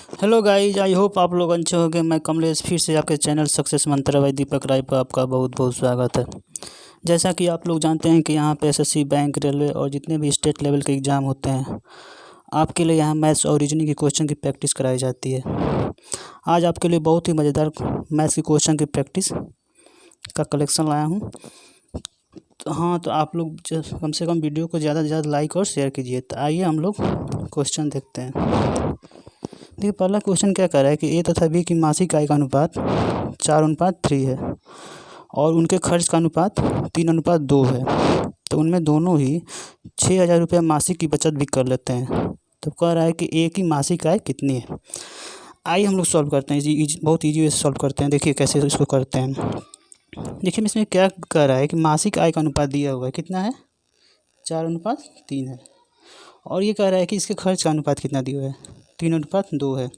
Hello guys, I hope आप लोग अच्छे होंगे। मैं कमलेश फिर से आपके चैनल सक्सेस मंत्र बाय दीपक राय पर आपका बहुत बहुत स्वागत है। जैसा कि आप लोग जानते हैं कि यहाँ पे एसएससी, बैंक, रेलवे और जितने भी स्टेट लेवल के एग्ज़ाम होते हैं, आपके लिए यहाँ मैथ्स और रीजनिंग के क्वेश्चन की प्रैक्टिस कराई जाती है। आज आपके लिए बहुत ही मज़ेदार मैथ्स के क्वेश्चन की प्रैक्टिस का कलेक्शन लाया हूँ। तो आप लोग कम से कम वीडियो को ज़्यादा से ज़्यादा लाइक और शेयर कीजिए। तो आइए हम लोग क्वेश्चन देखते हैं। देखिए, पहला क्वेश्चन क्या कह रहा है कि ए तथा बी की मासिक आय का अनुपात 4:3 है और उनके खर्च का अनुपात 3:2 है। तो उनमें दोनों ही 6,000 रुपये मासिक की बचत भी कर लेते हैं। तो कह रहा है कि ए की मासिक आय कितनी है। आइए हम लोग सॉल्व करते हैं। बहुत ईजी वे से सॉल्व करते हैं। देखिए कैसे इसको करते हैं। देखिए इसमें क्या कह रहा है कि मासिक आय का अनुपात दिया हुआ है, कितना है, 4:3 है। और ये कह रहा है कि इसके खर्च का अनुपात कितना दिया हुआ है, 3:2 है।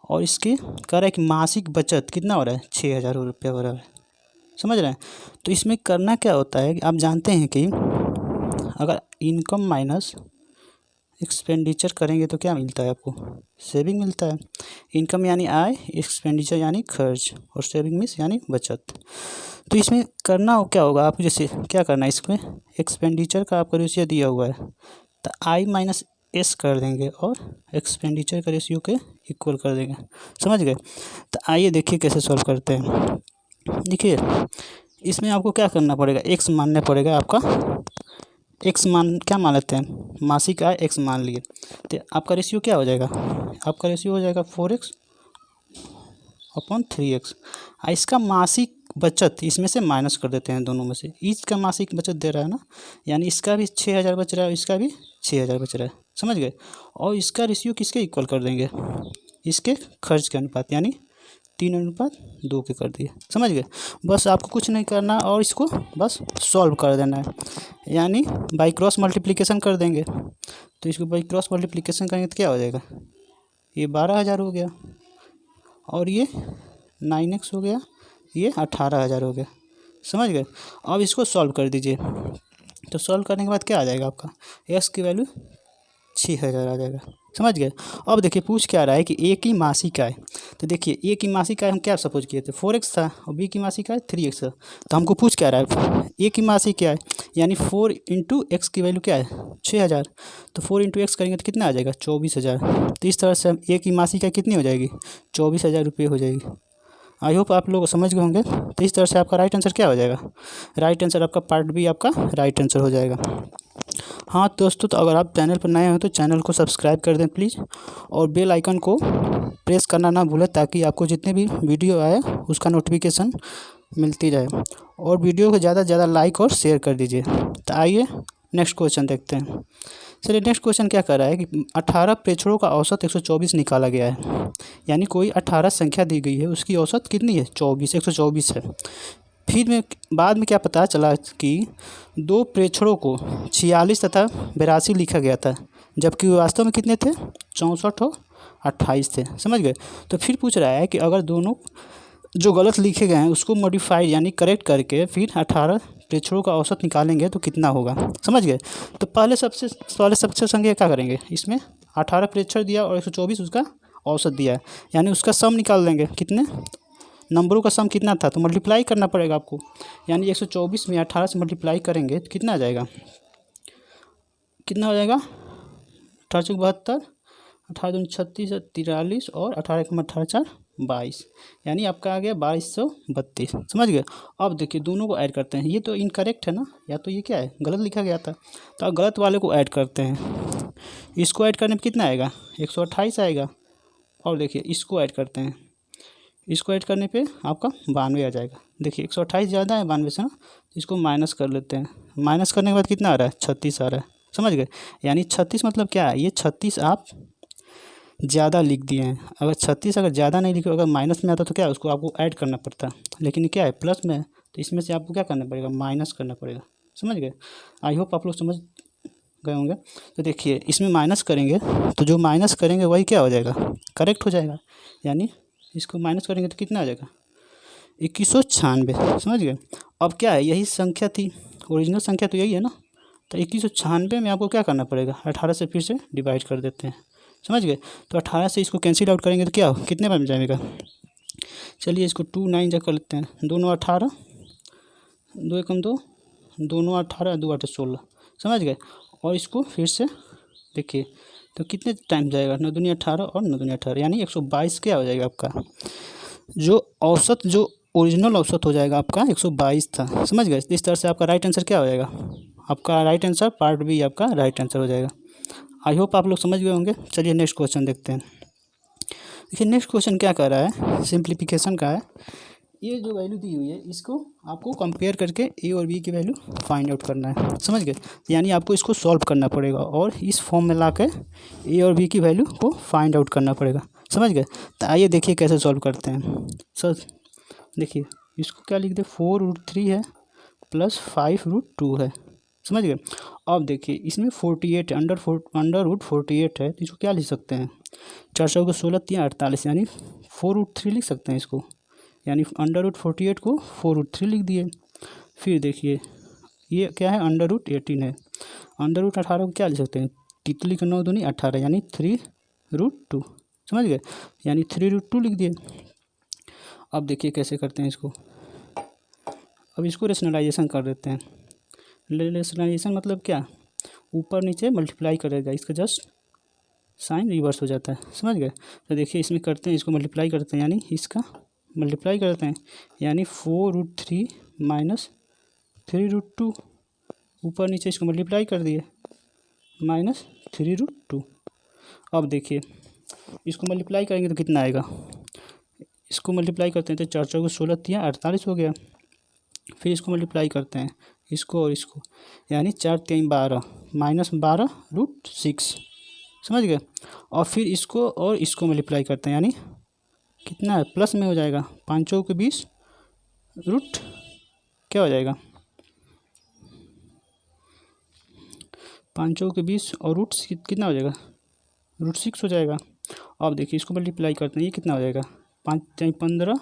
और इसके कह रहा है कि मासिक बचत कितना हो रहा है, 6,000 रुपये हो रहा है। समझ रहे हैं। तो इसमें करना क्या होता है कि आप जानते हैं कि अगर इनकम माइनस एक्सपेंडिचर करेंगे तो क्या मिलता है आपको, सेविंग मिलता है। इनकम यानी आय, एक्सपेंडिचर यानी खर्च, और सेविंग मीन्स यानी बचत। तो इसमें करना क्या होगा आपको, जैसे क्या करना है, इसमें एक्सपेंडिचर का आपका रेशियो दिया हुआ है तो आई माइनस एस कर देंगे और एक्सपेंडिचर का रेशियो के इक्वल कर देंगे। समझ गए। तो आइए देखिए कैसे सॉल्व करते हैं। देखिए इसमें आपको क्या करना पड़ेगा, एक्स मानना पड़ेगा। आपका एक्स मान क्या मान लेते हैं, मासिक आय एक्स मान लिए। तो आपका रेशियो क्या हो जाएगा, आपका रेशियो हो जाएगा 4x/3x। इसका मासिक बचत इसमें से माइनस कर देते हैं, दोनों में से ईच का मासिक बचत दे रहा है ना, यानी इसका भी 6,000 बच रहा है, इसका भी 6,000 बच रहा है। समझ गए। और इसका रेशियो किसके इक्वल कर देंगे, इसके खर्च के अनुपात, यानी 3:2 के कर दिए। समझ गए। बस आपको कुछ नहीं करना और इसको बस सॉल्व कर देना है, यानी बाई क्रॉस मल्टीप्लिकेशन कर देंगे। तो इसको बाई क्रॉस मल्टीप्लिकेशन करेंगे तो क्या हो जाएगा, ये 12,000 हो गया और ये 9x हो गया, ये 18,000 हो गया। समझ गए। अब इसको सॉल्व कर दीजिए। तो सॉल्व करने के बाद क्या आ जाएगा, आपका एक्स की वैल्यू 6,000 आ जाएगा। समझ गए। अब देखिए पूछ क्या रहा है कि ए की मासिक आय। तो देखिए ए की मासिक आय हम क्या सपोज किए थे, 4x था, और बी की मासिक आय 3x था। तो हमको पूछ क्या रहा है, ए की मासिक क्या है, यानी 4 × x की वैल्यू क्या है, 6,000। तो 4 × x करेंगे तो कितना आ जाएगा, 24,000। तो इस तरह से हम ए की मासिक आय कितनी हो जाएगी, 24,000 रुपये हो जाएगी। आई होप आप लोग समझ गए होंगे। तो इस तरह से आपका राइट आंसर क्या हो जाएगा, राइट आंसर आपका पार्ट बी आपका राइट आंसर हो जाएगा। हाँ दोस्तों, तो अगर आप चैनल पर नए हो तो चैनल को सब्सक्राइब कर दें प्लीज़, और बेल आइकन को प्रेस करना ना भूलें, ताकि आपको जितने भी वीडियो आए उसका नोटिफिकेशन मिलती रहे। और वीडियो को ज़्यादा से ज़्यादा लाइक और शेयर कर दीजिए। तो आइए नेक्स्ट क्वेश्चन देखते हैं। चलिए नेक्स्ट क्वेश्चन क्या कर रहा है कि 18 प्रेक्षणों का औसत 124 निकाला गया है। यानी कोई 18 संख्या दी गई है, उसकी औसत कितनी है, 124 है। फिर में बाद में क्या पता चला कि 2 प्रेक्षणों को 46 तथा 82 लिखा गया था, जबकि वास्तव में कितने थे, 64 और 28 थे। समझ गए। तो फिर पूछ रहा है कि अगर दोनों जो गलत लिखे गए हैं उसको मॉडिफाई यानी करेक्ट करके फिर 18 प्रेक्षणों का औसत निकालेंगे तो कितना होगा। समझ गए। तो पहले सबसे संख्या क्या करेंगे, इसमें 18 प्रेक्षण दिया और 124 उसका औसत दिया है, यानी उसका सम निकाल देंगे, कितने नंबरों का सम कितना था, तो मल्टीप्लाई करना पड़ेगा आपको। यानी 124 में 18 से मल्टीप्लाई करेंगे तो कितना आ जाएगा, कितना हो जाएगा, 18×72, 18×2 36, 43 और 18×4 22, यानी आपका आ गया 2232। समझ गए। अब देखिए दोनों को ऐड करते हैं। ये तो इनकरेक्ट है ना, या तो ये क्या है, गलत लिखा गया था। तो अब गलत वाले को ऐड करते हैं। इसको ऐड करने में कितना आएगा, 128 आएगा। और देखिए इसको ऐड करते हैं, इसको ऐड करने पे आपका 92 आ जाएगा। देखिए 128 ज़्यादा है 92 से ना, इसको माइनस कर लेते हैं। माइनस करने के बाद कितना आ रहा है, 36 आ रहा है। समझ गए। यानी 36 मतलब क्या है, ये 36 आप ज़्यादा लिख दिए हैं। अगर 36 अगर ज़्यादा नहीं लिखे, अगर माइनस में आता तो क्या उसको आपको ऐड करना पड़ता, लेकिन क्या है प्लस में है, तो इसमें से आपको क्या करना पड़ेगा, माइनस करना पड़ेगा। समझ गए। आई होप आप लोग समझ गए होंगे। तो देखिए इसमें माइनस करेंगे तो जो माइनस करेंगे वही क्या हो जाएगा, करेक्ट हो जाएगा। यानी इसको माइनस करेंगे तो कितना आ जाएगा, 2196। समझ गए। अब क्या है, यही संख्या थी, ओरिजिनल संख्या तो यही है ना। तो 2196 में आपको क्या करना पड़ेगा, 18 से फिर से डिवाइड कर देते हैं। समझ गए। तो 18 से इसको कैंसिल आउट करेंगे तो क्या हो, कितने बार मिल जाएगा। चलिए इसको 2 9 जा कर लेते हैं, दोनों 18, 2 एकम 2, दोनों 18, 2 8 16, समझ गए। और इसको फिर से देखिए तो कितने टाइम जाएगा, 9 दूनी 18 और 9 दूनी 18 यानी 122 क्या हो जाएगा आपका, जो औसत जो ओरिजिनल औसत हो जाएगा आपका 122 था, समझ गए। इस तरह से आपका राइट आंसर क्या हो जाएगा, आपका राइट आंसर पार्ट बी आपका राइट आंसर हो जाएगा। आई होप आप लोग समझ गए होंगे। चलिए नेक्स्ट क्वेश्चन देखते हैं। देखिए नेक्स्ट क्वेश्चन क्या कर रहा है, सिंप्लीफिकेशन का है। ये जो वैल्यू दी हुई है इसको आपको कंपेयर करके ए और बी की वैल्यू फाइंड आउट करना है, समझ गए। यानी आपको इसको सॉल्व करना पड़ेगा और इस फॉर्म में लाकर ए और बी की वैल्यू को फाइंड आउट करना पड़ेगा, समझ गए। तो आइए देखिए कैसे सॉल्व करते हैं। सर देखिए इसको क्या लिख दे, 4√3 है प्लस 5√2 है, समझ गए। अब देखिए इसमें 48 अंडर रूट 48 है, तो इसको क्या लिख सकते हैं, 4 को 16 3 48 यानी 4√3 लिख सकते हैं इसको, यानी अंडर रूट 48 को 4√3 लिख दिए। फिर देखिए ये क्या है, अंडर रूट 18 है, अंडर रूट 18 को क्या लिख सकते हैं, तितली का 9 दूनी 18 यानी 3√2, समझ गए, यानी 3√2 लिख दिए। अब देखिए कैसे करते हैं इसको, अब इसको रेशनलाइजेशन कर देते हैं। रेशनलाइजेशन मतलब क्या, ऊपर नीचे मल्टीप्लाई करेगा, इसका जस्ट साइन रिवर्स हो जाता है, समझ गए। तो देखिए इसमें करते हैं, इसको मल्टीप्लाई करते हैं यानी इसका मल्टीप्लाई करते हैं, यानी 4√3 माइनस 3√2, ऊपर नीचे इसको मल्टीप्लाई कर दिए माइनस 3√2। अब देखिए इसको मल्टीप्लाई करेंगे तो कितना आएगा, इसको मल्टीप्लाई करते हैं तो 4 को 16 3 48 हो गया। फिर इसको मल्टीप्लाई करते हैं, इसको और इसको, यानी 4 3 12 माइनस 12√6, समझ गए। और फिर इसको और इसको मल्टीप्लाई करते हैं, यानी कितना है, प्लस में हो जाएगा, 5 के 20 रूट क्या हो जाएगा, 5 के 20 और रूट कितना हो जाएगा, √6 हो जाएगा। अब देखिए इसको मल्टीप्लाई करते हैं, ये कितना हो जाएगा, 5 3 15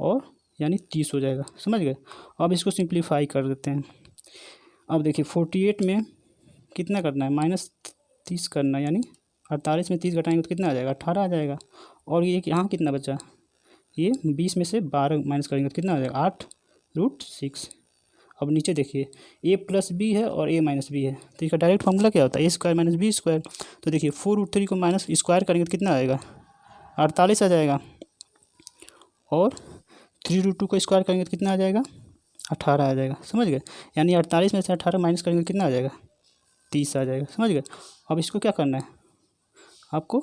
और यानी 30 हो जाएगा, समझ गए। अब इसको सिंप्लीफाई कर देते हैं। अब देखिए 48 में कितना करना है, -30 करना है, यानी 48 में 30 घटाएंगे तो कितना आ जाएगा, 18 आ जाएगा। और ये यहाँ कितना बचा, ये 20 में से 12 माइनस करेंगे तो कितना हो जाएगा, 8√6। अब नीचे देखिए a प्लस बी है और a माइनस बी है, तो इसका डायरेक्ट फॉर्मूला क्या होता है, a² माइनस b²। तो देखिए 4√3 को माइनस स्क्वायर करेंगे तो कितना आएगा, 48 आ जाएगा। और 3√2 को स्क्वायर करेंगे तो कितना आ जाएगा, 18 आ जाएगा, समझ गए। यानी 48 में से 18 माइनस करेंगे तो कितना आ जाएगा, 30 आ जाएगा, समझ गए। अब इसको क्या करना है, आपको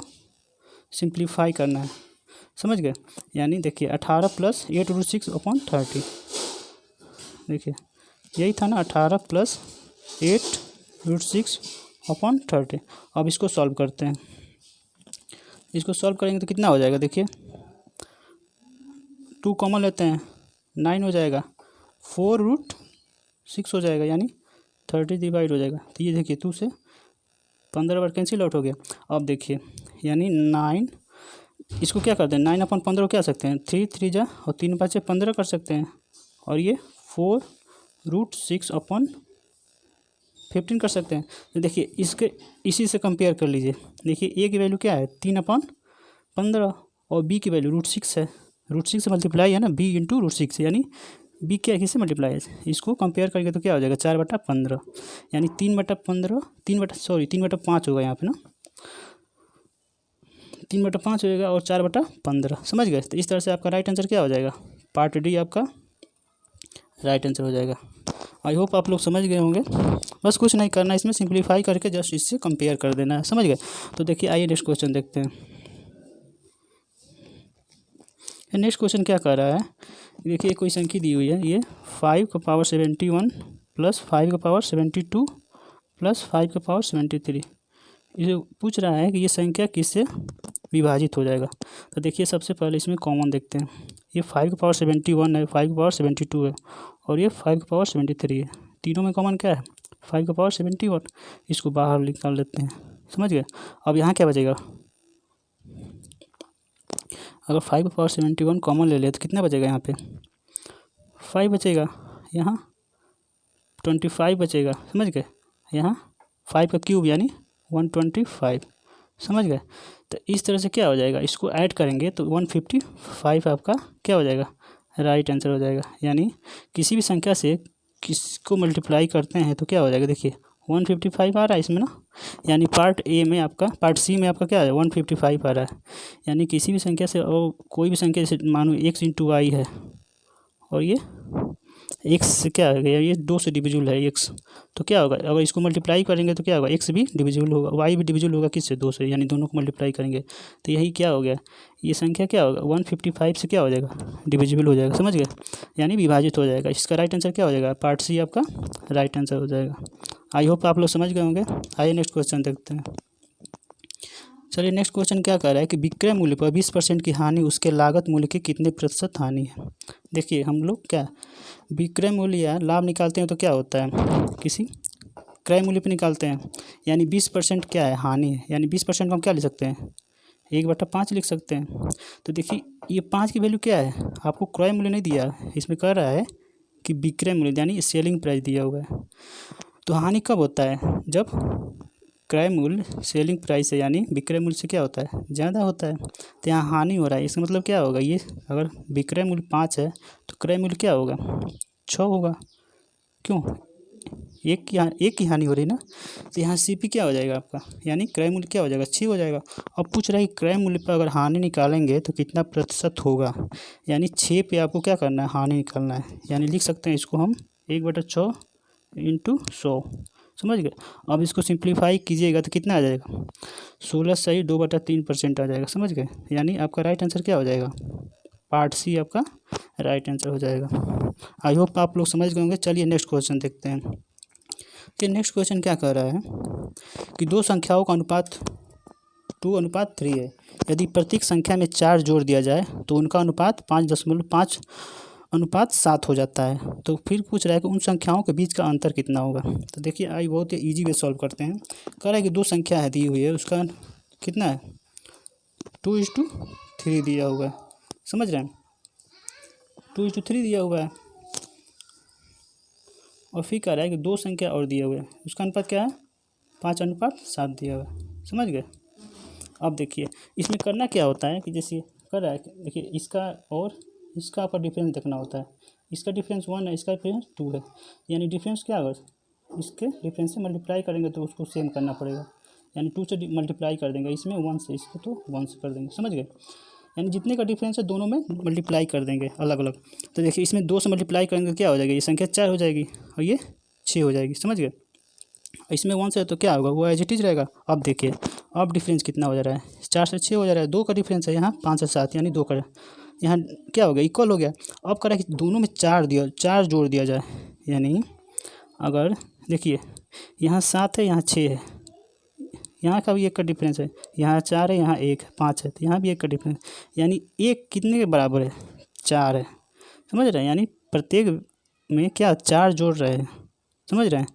सिंप्लीफाई करना है, समझ गए। यानी देखिए 18 प्लस 8√6/30, देखिए यही था ना, 18 प्लस 8√6/30। अब इसको सॉल्व करते हैं, इसको सॉल्व करेंगे तो कितना हो जाएगा, देखिए 2 कॉमन लेते हैं, 9 हो जाएगा, 4√6 हो जाएगा, यानी 30 डिवाइड हो जाएगा। तो ये देखिए 2 से 15 बार कैंसिल आउट हो गया। अब देखिए यानी 9, इसको क्या करते हैं, 9/15 क्या सकते हैं, 3 3 जा और 3 5 15 कर सकते हैं, और ये 4√6/15 कर सकते हैं। तो देखिए इसके इसी से कंपेयर कर लीजिए, देखिए ए की वैल्यू क्या है, 3/15 और बी की वैल्यू √6 है, √6 से मल्टीप्लाई है ना, बी इंटू √6, यानी बी क्या किससे मल्टीप्लाई है, इसको कंपेयर करके तो क्या हो जाएगा, 4/15, यानी 3/5 होगा यहाँ पे ना, 3/5 हो जाएगा और 4/15, समझ गए। तो इस तरह से आपका राइट आंसर क्या हो जाएगा, पार्ट डी आपका राइट आंसर हो जाएगा। आई होप आप लोग समझ गए होंगे। बस कुछ नहीं करना, इसमें सिंप्लीफाई करके जस्ट इससे कंपेयर कर देना है, समझ गए। तो देखिए आइए नेक्स्ट क्वेश्चन देखते हैं। नेक्स्ट क्वेश्चन क्या कर रहा है, देखिए कोई संख्या दी हुई है, ये 5⁻71 प्लस 5⁻72 प्लस 5⁻73, ये पूछ रहा है कि ये संख्या किससे विभाजित हो जाएगा। तो देखिए सबसे पहले इसमें कॉमन देखते हैं, ये 5⁻71 है, 5⁻72 है और ये 5⁻73 है, तीनों में कॉमन क्या है, 5⁻71, इसको बाहर निकाल लेते हैं, समझ गए। अब यहाँ क्या बचेगा, अगर 5⁻71 कॉमन ले ले तो कितना बचेगा, यहाँ पे 5 बचेगा, यहाँ 25 बचेगा, समझ गए। यहाँ 5 का क्यूब यानी 125, समझ गए। तो इस तरह से क्या हो जाएगा, इसको ऐड करेंगे तो 155 आपका क्या हो जाएगा, राइट आंसर हो जाएगा। यानी किसी भी संख्या से किसको मल्टीप्लाई करते हैं तो क्या हो जाएगा, देखिए 155 आ रहा है इसमें ना, यानी पार्ट सी में आपका क्या है 155 आ रहा है। यानी किसी भी संख्या से और कोई भी संख्या जैसे मानो x इंटू वाई है और ये x से क्या हो गया, ये 2 से डिविजिबल है x, तो क्या होगा अगर इसको मल्टीप्लाई करेंगे तो क्या होगा, x भी डिविजिबल होगा, y भी डिविजिबल होगा किससे, 2 से, यानी दोनों को मल्टीप्लाई करेंगे तो यही क्या हो गया, ये संख्या क्या होगा 155 से क्या हो जाएगा, डिविजिबल हो जाएगा, समझ गए, यानी विभाजित हो जाएगा। इसका राइट आंसर क्या हो जाएगा, पार्ट सी आपका राइट आंसर हो जाएगा। आई होप आप लोग समझ गए होंगे। आइए नेक्स्ट क्वेश्चन देखते हैं। चलिए नेक्स्ट क्वेश्चन क्या कह रहा है कि विक्रय मूल्य पर 20% की हानि उसके लागत मूल्य के कितने प्रतिशत हानि है। देखिए हम लोग क्या विक्रय मूल्य या लाभ निकालते हैं तो क्या होता है, किसी क्रय मूल्य पे निकालते हैं, यानी 20% क्या है हानि है, यानी 20% को हम क्या लिख सकते हैं 1/5 लिख सकते हैं। तो देखिए ये 5 की वैल्यू क्या है, आपको क्रय मूल्य नहीं दिया, इसमें कह रहा है कि विक्रय मूल्य यानी सेलिंग प्राइस दिया हुआ है। तो हानि कब होता है, जब क्रय मूल्य सेलिंग प्राइस है यानी विक्रय मूल्य से क्या होता है ज़्यादा होता है, तो यहाँ हानि हो रहा है। इसका मतलब क्या होगा, ये अगर विक्रय मूल्य 5 है तो क्रय मूल्य क्या होगा 6 होगा, क्यों एक की हानि हो रही ना, तो यहाँ सी पी क्या हो जाएगा आपका, यानी क्रय मूल्य क्या हो जाएगा 6 हो जाएगा। अब पूछ रहा है कि क्रय मूल्य पर अगर हानि निकालेंगे तो कितना प्रतिशत होगा, यानी 6 पे आपको क्या करना है हानि निकालना है, यानी लिख सकते हैं इसको हम 1/6 इंटू 100, समझ गए। अब इसको सिंप्लीफाई कीजिएगा तो कितना आ जाएगा 16 सही 2/3% आ जाएगा, समझ गए। यानी आपका राइट आंसर क्या हो जाएगा, पार्ट सी आपका राइट आंसर हो जाएगा। आई होप आप लोग समझ गए होंगे। चलिए नेक्स्ट क्वेश्चन देखते हैं कि नेक्स्ट क्वेश्चन क्या कह रहा है कि दो संख्याओं का अनुपात 2:3 है, यदि प्रत्येक संख्या में 4 जोड़ दिया जाए तो उनका अनुपात 5.5:7 हो जाता है। तो फिर पूछ रहा है कि उन संख्याओं के बीच का अंतर कितना होगा। तो देखिए आई बहुत ही ईजी वे सॉल्व करते हैं। कह रहा है कि दो संख्या है दी हुई है, उसका कितना है 2:3 दिया हुआ है, समझ रहे हैं 2:3 दिया हुआ है। और फिर कह रहा है कि दो संख्या और दिया हुआ है, उसका अनुपात क्या है 5:7 दिया हुआ है, समझ गए। अब देखिए इसमें करना क्या होता है कि जैसे कर रहा है देखिए इसका और इसका आपका डिफरेंस देखना होता है, इसका डिफरेंस 1 है, इसका डिफरेंस 2 है, यानी डिफरेंस क्या होगा इसके डिफरेंस से मल्टीप्लाई करेंगे तो उसको सेम करना पड़ेगा, यानी 2 से मल्टीप्लाई कर देंगे, इसमें 1 से, इसको तो 1 से कर देंगे, समझ गए। यानी जितने का डिफरेंस है दोनों में मल्टीप्लाई कर देंगे अलग अलग। तो देखिए इसमें 2 से मल्टीप्लाई करेंगे तो क्या हो जाएगी, ये संख्या 4 हो जाएगी और ये 6 हो जाएगी, समझ गए। इसमें 1 से तो क्या होगा वो एज इट इज रहेगा। अब देखिए अब डिफरेंस कितना हो जा रहा है 4 से 6 हो जा रहा है, 2 का डिफरेंस है यहाँ 5 से 7, यानी 2 का यहाँ क्या हो गया इक्वल हो गया। अब कह रहा है कि दोनों में 4 जोड़ दिया जाए, यानी अगर देखिए यहाँ 7 है यहाँ 6 है, यहाँ का भी 1 का डिफरेंस है, यहाँ 4 है यहाँ 1 है 5 है, तो यहाँ भी 1 का डिफरेंस, यानी 1 कितने के बराबर है 4 है, समझ रहे हैं। यानी प्रत्येक में क्या 4 जोड़ रहे हैं, समझ रहे हैं।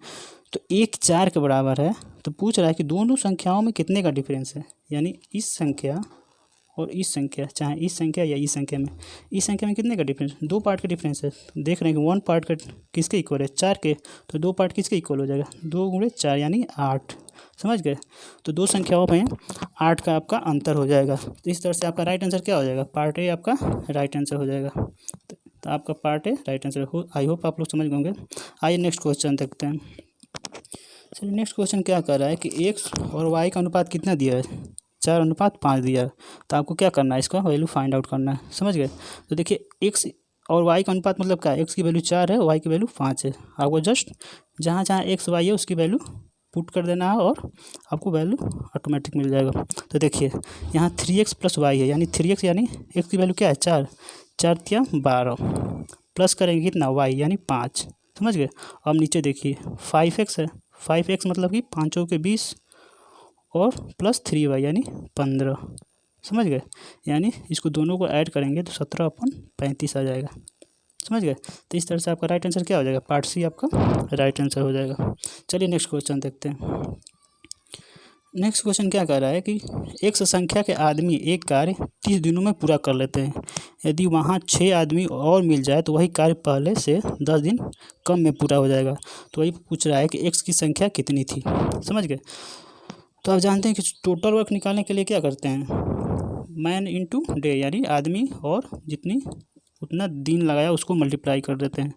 तो 1 4 के बराबर है, तो पूछ रहा है कि दोनों संख्याओं में कितने का डिफरेंस है, यानी इस संख्या और इस संख्या, चाहे इस संख्या या इस संख्या में कितने का डिफरेंस, 2 पार्ट का डिफरेंस है। देख रहे हैं कि 1 पार्ट का किसके इक्वल है 4 के, तो 2 पार्ट किसके इक्वल हो जाएगा 2 × 4 यानी 8, समझ गए। तो दो संख्याओं में 8 का आपका अंतर हो जाएगा। तो इस तरह से आपका राइट आंसर क्या हो जाएगा, पार्ट ए आपका राइट आंसर हो जाएगा। तो आपका पार्ट ए राइट आंसर हो। आई होप आप लोग समझ गए होंगे। आइए नेक्स्ट क्वेश्चन देखते हैं। चलिए नेक्स्ट क्वेश्चन क्या कर रहा है कि एक्स और वाई का अनुपात कितना दिया है 4:5 दिया है। तो आपको क्या करना है, इसका वैल्यू फाइंड आउट करना है, समझ गए। तो देखिए एक्स और वाई का अनुपात मतलब क्या है, एक्स की वैल्यू 4 है, वाई की वैल्यू 5 है। आपको जस्ट जहाँ जहाँ एक्स वाई है उसकी वैल्यू पुट कर देना है और आपको वैल्यू ऑटोमेटिक मिल जाएगा। तो देखिए यहाँ 3x + y है, यानी 3x यानी एक्स की वैल्यू क्या है 4, 4 × 12 प्लस करेंगे कितना y यानी 5, समझ गए। अब नीचे देखिए 5x है, 5x मतलब कि 5 के 20 और प्लस 3y यानी 15, समझ गए। यानी इसको दोनों को ऐड करेंगे तो 17/35 आ जाएगा, समझ गए। तो इस तरह से आपका राइट आंसर क्या हो जाएगा, पार्ट सी आपका राइट आंसर हो जाएगा। चलिए नेक्स्ट क्वेश्चन देखते हैं। नेक्स्ट क्वेश्चन क्या कह रहा है कि एक संख्या के आदमी एक कार्य 30 दिनों में पूरा कर लेते हैं, यदि वहाँ 6 आदमी और मिल जाए तो वही कार्य पहले से 10 दिन कम में पूरा हो जाएगा। तो वही पूछ रहा है कि एक्स की संख्या कितनी थी, समझ गए। तो आप जानते हैं कि टोटल वर्क निकालने के लिए क्या करते हैं, मैन इंटू डे, यानी आदमी और जितनी उतना दिन लगाया उसको मल्टीप्लाई कर देते हैं,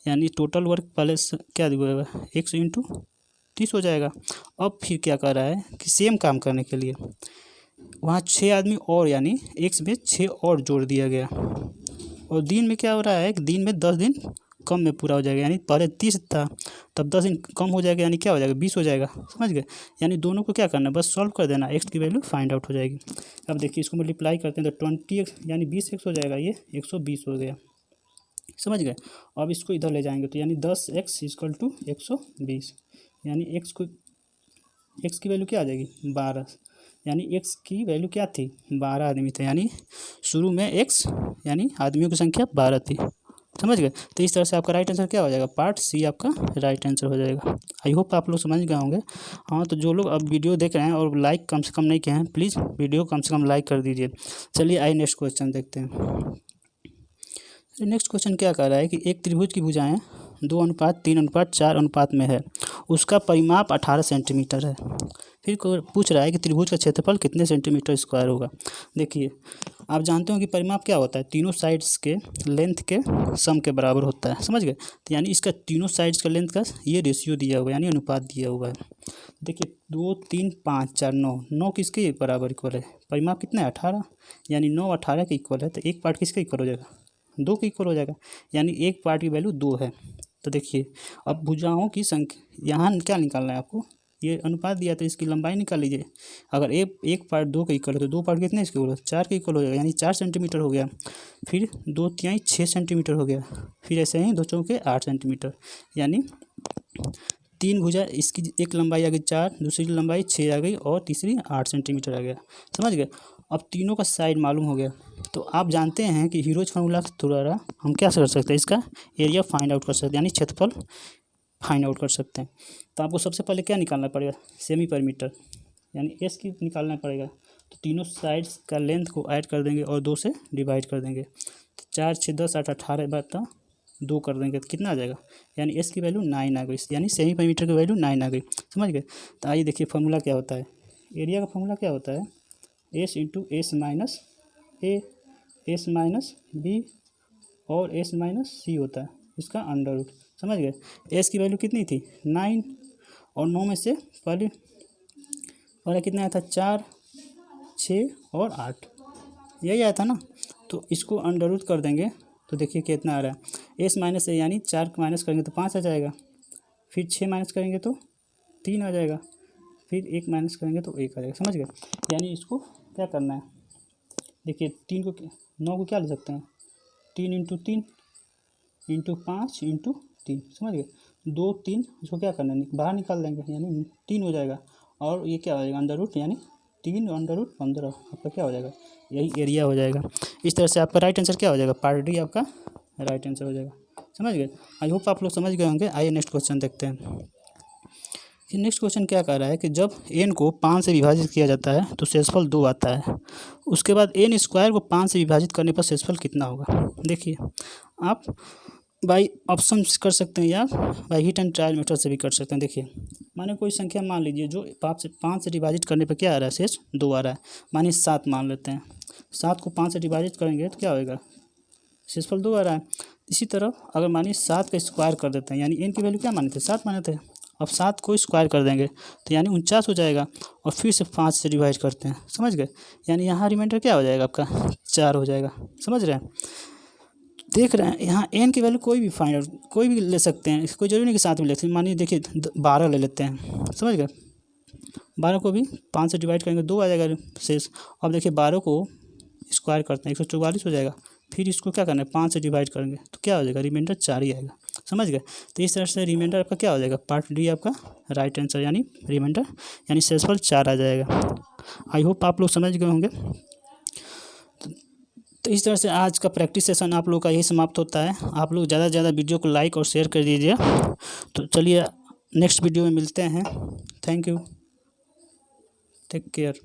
यानी टोटल वर्क पहले क्या होगा 100 × 30 हो जाएगा। अब फिर क्या कर रहा है कि सेम काम करने के लिए वहाँ 6 आदमी और, यानी एक में 6 और जोड़ दिया गया, और दिन में क्या हो रहा है कि दिन में 10 दिन कम में पूरा हो जाएगा, यानी पहले 30 था तब 10 दिन कम हो जाएगा, यानी क्या हो जाएगा 20 हो जाएगा, समझ गए। यानी दोनों को क्या करना है, बस सॉल्व कर देना, एक्स की वैल्यू फाइंड आउट हो जाएगी। अब देखिए इसको मल्टीप्लाई करते हैं तो 20x यानी 20x हो जाएगा, ये 120 हो गया, समझ गए। अब इसको इधर ले जाएंगे तो यानी 10x = 120, यानी एक्स की वैल्यू क्या आ जाएगी 12, यानी एक्स की वैल्यू क्या थी 12 आदमी थे, यानी शुरू में एक्स यानी आदमियों की संख्या 12 थी, समझ गए। तो इस तरह से आपका राइट आंसर क्या हो जाएगा, पार्ट सी आपका राइट आंसर हो जाएगा। आई होप आप लोग समझ गए होंगे। हाँ, तो जो लोग अब वीडियो देख रहे हैं और लाइक कम से कम नहीं किए हैं, प्लीज़ वीडियो कम से कम लाइक कर दीजिए। चलिए आइए नेक्स्ट क्वेश्चन देखते हैं। नेक्स्ट क्वेश्चन क्या कह रहा है कि एक त्रिभुज की भुजाएं 2:3:4 में है, उसका परिमाप 18 सेंटीमीटर है। फिर पूछ रहा है कि त्रिभुज का क्षेत्रफल कितने सेंटीमीटर स्क्वायर होगा। देखिए आप जानते हो कि परिमाप क्या होता है, तीनों साइड्स के लेंथ के सम के बराबर होता है, समझ गए। तो यानी इसका तीनों साइड्स का लेंथ का ये रेशियो दिया हुआ है, यानी अनुपात दिया हुआ है। देखिए 2 3 5 4 9 किसके बराबर इक्वल है, परिमाप कितना है 18, यानी 9 18 के इक्वल है। तो एक पार्ट किसके इक्वल हो जाएगा, 2 के इक्वल हो जाएगा, यानी एक पार्ट की वैल्यू 2 है। तो देखिए अब भुजाओं की संख्या यहाँ क्या निकालना है आपको, ये अनुपात दिया तो इसकी लंबाई निकाल लीजिए। अगर एक पार्ट 2 के इक्वल है तो 2 पार्ट कितने इसके इक्वल, 4 के इक्वल हो जाएगा, यानी 4 सेंटीमीटर हो गया। फिर 2 × 6 सेंटीमीटर हो गया, फिर ऐसे ही 2 चौके 8 सेंटीमीटर, यानी 3 भुजा, इसकी एक लंबाई आ गई 4, दूसरी लंबाई 6 आ गई और तीसरी 8 सेंटीमीटर आ गया, समझ गए। अब तीनों का साइड मालूम हो गया, तो आप जानते हैं कि हीरोज फार्मूला के द्वारा हम क्या कर सकते हैं, इसका एरिया फाइंड आउट कर सकते हैं, यानी क्षेत्रफल फाइंड आउट कर सकते हैं। तो आपको सबसे पहले क्या निकालना पड़ेगा, सेमी परिमीटर, यानी एस की निकालना पड़ेगा। तो तीनों साइड्स का लेंथ को ऐड कर देंगे और 2 से डिवाइड कर देंगे, तो 4 6 10 8 18 बटा 2 कर देंगे तो कितना आ जाएगा, यानी एस की वैल्यू 9 आ गई, यानी सेमी परिमीटर की वैल्यू 9 आ गई, समझ गए। तो आइए देखिए फार्मूला क्या होता है, एरिया का फार्मूला क्या होता है, एस इंटू एस माइनस ए, एस माइनस बी और एस माइनस सी होता है, इसका अंडर रूट, समझ गए। एस की वैल्यू कितनी थी 9, और 9 में से पहले कितना आया था 4 6 और 8, यही आया था ना। तो इसको अंडर रूट कर देंगे तो देखिए कितना आ रहा है, एस माइनस ए, यानी 4 माइनस करेंगे तो 5 आ जाएगा, फिर 6 माइनस करेंगे तो 3 आ जाएगा, फिर 1 माइनस करेंगे तो 1 आ जाएगा, समझ गए। यानी इसको क्या करना है, देखिए 9 को क्या ले सकते हैं 3 × 3 × 5 × 3, समझ गए। 2 3 इसको क्या करना है बाहर निकाल देंगे, यानी 3 हो जाएगा, और ये क्या हो जाएगा अंडर रूट, यानी 3 √ 15 आपका क्या हो जाएगा, यही एरिया हो जाएगा। इस तरह से आपका राइट आंसर क्या हो जाएगा, पार्ट डी आपका राइट आंसर हो जाएगा, समझ गए। आई होप आप लोग समझ गए होंगे। आइए नेक्स्ट क्वेश्चन देखते हैं कि नेक्स्ट क्वेश्चन क्या कह रहा है कि जब n को 5 से विभाजित किया जाता है तो शेषफल 2 आता है, उसके बाद n² को 5 से विभाजित करने पर शेषफल कितना होगा। देखिए आप बाई ऑप्शन कर सकते हैं या by hit and trial method से भी कर सकते हैं। देखिए माने कोई संख्या मान लीजिए जो 5 से डिवाइड करने पर क्या आ रहा है, शेष 2 आ रहा है, मानिए 7 मान लेते हैं, 7 को 5 से डिवाइड करेंगे तो क्या होएगा, शेषफल 2 आ रहा है। इसी तरह अगर मानिए 7 का स्क्वायर कर देते हैं, यानी n की वैल्यू क्या माने थे 7 माने थे, अब 7 को स्क्वायर कर देंगे तो यानी 49 हो जाएगा, और फिर से 5 से डिवाइड करते हैं, समझ गए। यानी यहाँ रिमाइंडर क्या हो जाएगा आपका 4 हो जाएगा, समझ रहे हैं। देख रहे हैं यहाँ n की वैल्यू कोई भी फाइंड आउट कोई भी ले सकते हैं, कोई जरूरी नहीं कि 7 में ले सकते हैं। मानिए देखिए 12 ले लेते हैं, समझ गए। 12 को भी 5 से डिवाइड करेंगे 2 आ जाएगा शेष। अब देखिए 12 को स्क्वायर करते हैं 144 हो जाएगा, फिर इसको क्या करना है 5 से डिवाइड करेंगे तो क्या हो जाएगा, रिमाइंडर 4 ही आएगा, समझ गए। तो इस तरह से रिमाइंडर आपका क्या हो जाएगा, पार्ट डी आपका राइट आंसर, यानी रिमाइंडर यानी शेषफल 4 आ जाएगा। आई होप आप लोग समझ गए होंगे। तो इस तरह से आज का प्रैक्टिस सेशन आप लोग का यही समाप्त होता है। आप लोग ज़्यादा से ज़्यादा वीडियो को लाइक और शेयर कर दीजिए। तो चलिए नेक्स्ट वीडियो में मिलते हैं। Thank you, take care.